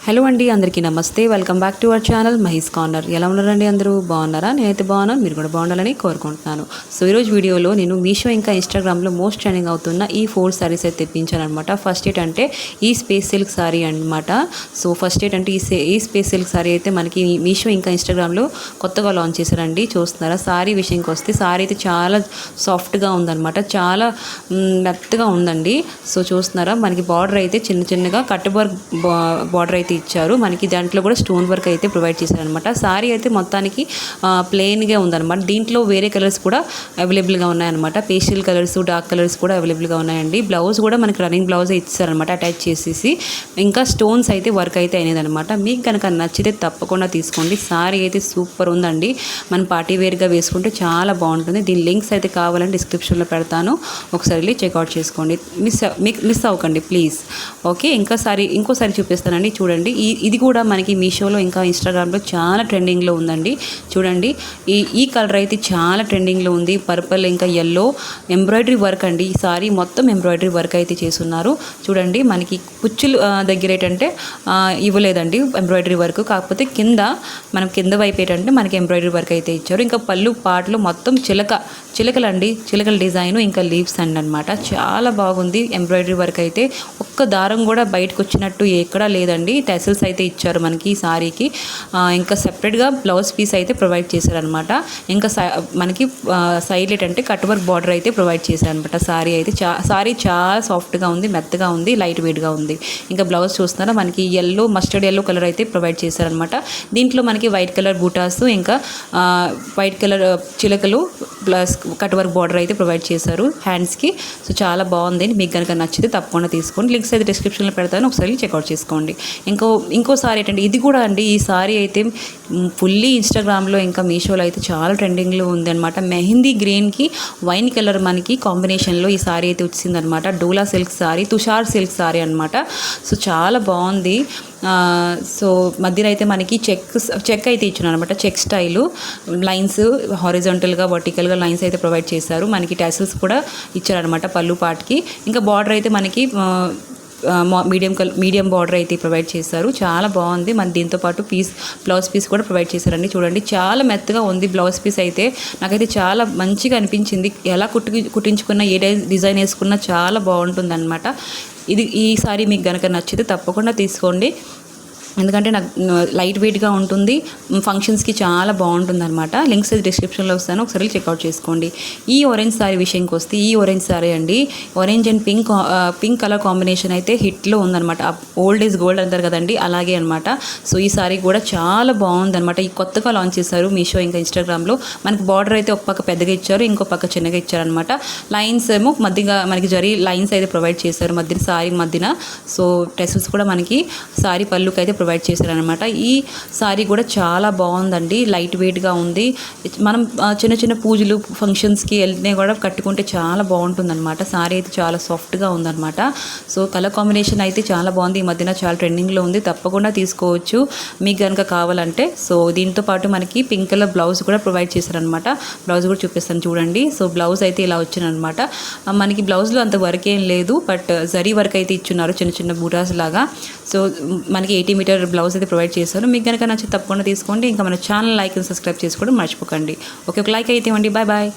Hello అండి, అందరికీ నమస్తే. Welcome back to our channel Mahi's corner. ఎలా ఉన్నారండి? అందరూ బాగున్నారా? నేనైతే బాగున్నాను, మీరు కూడా బాగుండాలని కోరుకుంటున్నాను. సో ఈరోజు వీడియోలో నేను మీషో ఇంకా ఇన్స్టాగ్రామ్లో మోస్ట్ ట్రెండింగ్ అవుతున్న ఈ 4 సారీస్ అయితే తెప్పించాను అనమాట. ఫస్ట్ ఏంటంటే ఈ స్పేస్ సిల్క్ సారీ అనమాట. సో ఫస్ట్ ఏంటంటే ఈ స్పేస్ సిల్క్ సారీ అయితే మనకి మీషో ఇంకా ఇన్స్టాగ్రామ్లో కొత్తగా లాంచ్ చేశారండి. చూస్తున్నారా? సారీ విషయంకి వస్తే సారీ అయితే చాలా సాఫ్ట్గా ఉందన్నమాట, చాలా మెత్తగా ఉందండి. సో చూస్తున్నారా? మనకి బార్డర్ అయితే చిన్న చిన్నగా కట్ వర్క్ బార్డర్ అయితే ఇచ్చారు. మనకి దాంట్లో కూడా స్టోన్ వర్క్ అయితే ప్రొవైడ్ చేశారనమాట. సారీ అయితే మొత్తానికి ప్లెయిన్గా ఉందన్నమాట. దీంట్లో వేరే కలర్స్ కూడా అవైలబుల్గా ఉన్నాయన్నమాట. పేస్టల్ కలర్స్, డార్క్ కలర్స్ కూడా అవైలబుల్గా ఉన్నాయండి. బ్లౌజ్ కూడా మనకి రన్నింగ్ బ్లౌజ్ ఇచ్చారనమాట అటాచ్ చేసేసి. ఇంకా స్టోన్స్ అయితే వర్క్ అయితే అయినదనమాట. మీకు కనుక నచ్చితే తప్పకుండా తీసుకోండి. సారీ అయితే సూపర్ ఉందండి. మనం పార్టీ వేర్గా వేసుకుంటే చాలా బాగుంటుంది. దీని లింక్స్ అయితే కావాలంటే డిస్క్రిప్షన్లో పెడతాను, ఒకసారి వెళ్ళి చెక్అవుట్ చేసుకోండి. మిస్ అవ్వకండి ప్లీజ్. ఓకే, ఇంకోసారి చూపిస్తానండి. చూడండి, ఇది కూడా మనకి మీషోలో ఇంకా ఇన్స్టాగ్రామ్లో చాలా ట్రెండింగ్లో ఉందండి. చూడండి, ఈ కలర్ అయితే చాలా ట్రెండింగ్లో ఉంది. పర్పుల్ ఇంకా ఎల్లో ఎంబ్రాయిడరీ వర్క్ అండి. ఈ సారీ మొత్తం ఎంబ్రాయిడరీ వర్క్ అయితే చేస్తున్నారు. చూడండి, మనకి కుచ్చులు దగ్గర ఏంటంటే ఇవ్వలేదండి ఎంబ్రాయిడరీ వర్క్, కాకపోతే మనం కింద వైపు ఏంటంటే మనకి ఎంబ్రాయిడరీ వర్క్ అయితే ఇచ్చారు. ఇంకా పళ్ళు పాటలు మొత్తం చిలకల డిజైన్ ఇంకా లీవ్స్ అండి అనమాట. చాలా బాగుంది ఎంబ్రాయిడరీ వర్క్ అయితే. ఒక్క దారం కూడా బయటకు వచ్చినట్టు ఎక్కడా లేదండి. టెసల్స్ అయితే ఇచ్చారు మనకి ఈ సారీకి. ఇంకా సెపరేట్గా బ్లౌజ్ పీస్ అయితే ప్రొవైడ్ చేశారనమాట. ఇంకా మనకి సైడ్ ఏంటంటే కట్ వర్క్ బార్డర్ అయితే ప్రొవైడ్ చేశారనమాట. సారీ చాలా సాఫ్ట్గా ఉంది, మెత్తగా ఉంది, లైట్ వెయిట్గా ఉంది. ఇంకా బ్లౌజ్ చూస్తున్నారా? మనకి మస్టర్డ్ ఎల్లో కలర్ అయితే ప్రొవైడ్ చేశారనమాట. దీంట్లో మనకి వైట్ కలర్ బూటాస్, ఇంకా వైట్ కలర్ చిలకలు ప్లస్ కట్ వర్క్ బార్డర్ అయితే ప్రొవైడ్ చేశారు హ్యాండ్స్కి. సో చాలా బాగుంది. మీకు కనుక నచ్చితే తప్పకుండా తీసుకోండి. లింక్స్ అయితే డిస్క్రిప్షన్లో పెడతాను, ఒకసారి చెక్అవుట్ చేసుకోండి. ఇంకో సారీ ఏంటంటే ఇది కూడా అండి. ఈ సారీ అయితే ఫుల్లీ ఇన్స్టాగ్రామ్లో ఇంకా మీషోలో అయితే చాలా ట్రెండింగ్లో ఉంది అనమాట. మెహందీ గ్రీన్కి వైన్ కలర్ మనకి కాంబినేషన్లో ఈ సారీ అయితే వచ్చిందనమాట. డోలా సిల్క్ సారీ, తుషార్ సిల్క్ సారీ అనమాట. సో చాలా బాగుంది. సో మధ్యలో అయితే మనకి చెక్ అయితే ఇచ్చిన అనమాట. చెక్ స్టైలు లైన్స్ హారిజాంటల్గా వర్టికల్గా లైన్స్ అయితే ప్రొవైడ్ చేశారు. మనకి టెసల్స్ కూడా ఇచ్చారనమాట పళ్ళు పాటికి. ఇంకా బార్డర్ అయితే మనకి మీడియం బార్డర్ అయితే ప్రొవైడ్ చేశారు. చాలా బాగుంది. మన దీంతో పాటు బ్లౌజ్ పీస్ కూడా ప్రొవైడ్ చేశారండి. చూడండి, చాలా మెత్తగా ఉంది బ్లౌజ్ పీస్ అయితే. నాకైతే చాలా మంచిగా అనిపించింది. ఎలా కుట్టించుకున్నా, ఏ డిజైన్ వేసుకున్నా చాలా బాగుంటుంది అనమాట. ఈ సారీ మీకు కనుక నచ్చితే తప్పకుండా తీసుకోండి. ఎందుకంటే నాకు లైట్ వెయిట్గా ఉంటుంది, ఫంక్షన్స్కి చాలా బాగుంటుంది అనమాట. లింక్స్ అయితే డిస్క్రిప్షన్లో వస్తాను, ఒకసారి చెక్అవుట్ చేసుకోండి. ఈ ఆరెంజ్ సారీ విషయంకి వస్తే, ఈ ఆరెంజ్ సారీ అండి, orange and pink colour combination అయితే హిట్లో ఉందన్నమాట. ఓల్డ్ ఈజ్ గోల్డ్ అంటారు కదండి, అలాగే అనమాట. సో ఈ సారీ కూడా చాలా బాగుందన్నమాట. ఈ కొత్తగా లాంచ్ చేశారు మీషో ఇంకా ఇన్స్టాగ్రామ్లో. మనకి బార్డర్ అయితే ఒక పక్క పెద్దగా ఇచ్చారు, ఇంకో పక్క చిన్నగా ఇచ్చారనమాట. లైన్స్ ఏమో మధ్యగా మనకి లైన్స్ అయితే ప్రొవైడ్ చేశారు మధ్యన, సారీ మధ్యన. సో టెసల్స్ కూడా మనకి సారీ పళ్ళుకి అయితే ప్రొవైడ్ చేశారనమాట. ఈ సారీ కూడా చాలా బాగుందండి, లైట్ వెయిట్గా ఉంది. మనం చిన్న చిన్న పూజలు ఫంక్షన్స్కి వెళ్తే కూడా కట్టుకుంటే చాలా బాగుంటుందన్నమాట. సారీ అయితే చాలా సాఫ్ట్గా ఉందన్నమాట. సో కలర్ కాంబినేషన్ అయితే చాలా బాగుంది. ఈ మధ్యన చాలా ట్రెండింగ్లో ఉంది, తప్పకుండా తీసుకోవచ్చు మీకు కనుక కావాలంటే. సో దీంతో పాటు మనకి పింక్ కలర్ బ్లౌజ్ కూడా ప్రొవైడ్ చేశారనమాట. బ్లౌజ్ కూడా చూపిస్తాను చూడండి. సో బ్లౌజ్ అయితే ఇలా వచ్చిందనమాట. మనకి బ్లౌజ్లో అంత వర్క్ ఏం లేదు, బట్ జరీ వర్క్ అయితే ఇచ్చున్నారు, చిన్న చిన్న బూటాస్ లాగా. సో మనకి 80 మీటర్ బ్లౌజ్ అయితే ప్రొవైడ్ చేశారు. మీకు కనుక నచ్చి తప్పకుండా తీసుకోండి. ఇంకా మన ఛానల్ లైక్ అండ్ సబ్స్క్రైబ్ చేసుకోవడం మర్చిపోకండి. ఓకే, ఒక లైక్ అయితే ఇవ్వండి. Bye bye.